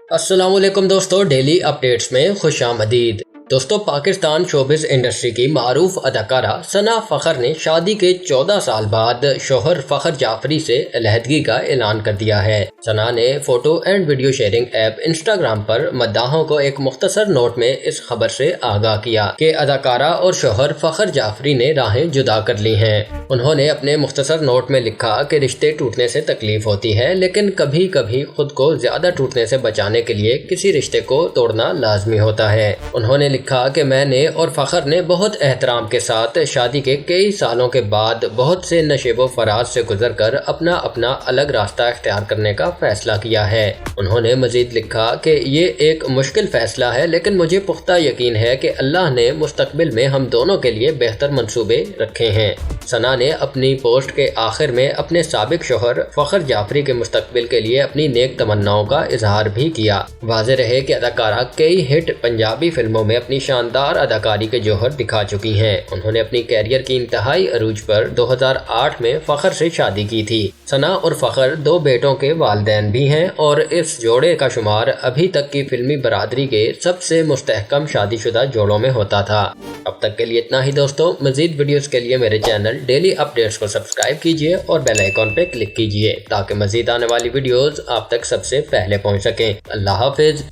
अस्सलाम वालेकुम दोस्तों, डेली अपडेट्स में खुश आमदीद। दोस्तों, पाकिस्तान शोबिस इंडस्ट्री की मारूफ अदाकारा सना फ़खर ने शादी के 14 साल बाद शोहर फ़खर जाफरी से अलहदगी का ऐलान कर दिया है। सना ने photo and video sharing app Instagram पर मद्दाहों को एक मुख्तसर नोट में इस खबर से आगाह किया कि अदाकारा और शोहर फ़खर जाफरी ने राहें जुदा कर ली हैं। उन्होंने अपने मुख्तसर नोट में लिखा कि रिश्ते टूटने से तकलीफ होती है, लेकिन कभी कभी खुद को ज्यादा टूटने से बचाने के लिए किसी रिश्ते को तोड़ना लाजमी होता है। उन्होंने लिखा कि मैंने और फ़खर ने बहुत एहतराम के साथ शादी के कई सालों के बाद बहुत से नशेबो फराज से गुजर कर अपना अपना अलग रास्ता इख्तियार करने का फैसला किया है। उन्होंने मजीद लिखा कि ये एक मुश्किल फैसला है, लेकिन मुझे पुख्ता यकीन है कि अल्लाह ने मुस्तकबिल में हम दोनों के लिए बेहतर मंसूबे रखे हैं। सना ने अपनी पोस्ट के आखिर में अपने साबिक शोहर फ़खर जाफरी के मुस्तकबिल के लिए अपनी नेक तमन्नाओं का इजहार भी किया। वाज़ेह रहे कि अदाकारा कई हिट पंजाबी फिल्मों में अपनी शानदार अदाकारी के जौहर दिखा चुकी हैं। उन्होंने अपनी कैरियर की इंतहाई अरूज पर 2008 में फ़खर से शादी की थी। सना और फ़खर दो बेटों के वालिदैन भी हैं और इस जोड़े का शुमार अभी तक की फिल्मी बरादरी के सबसे मुस्तहकम शादीशुदा जोड़ों में होता था। अब तक के लिए इतना ही दोस्तों। मजीद वीडियोस के लिए मेरे चैनल डेली अपडेट्स को सब्सक्राइब कीजिए और बेल आइकॉन पे क्लिक कीजिए ताकि मजीद आने वाली वीडियोस आप तक सबसे पहले पहुंच सकें। अल्लाह हाफिज।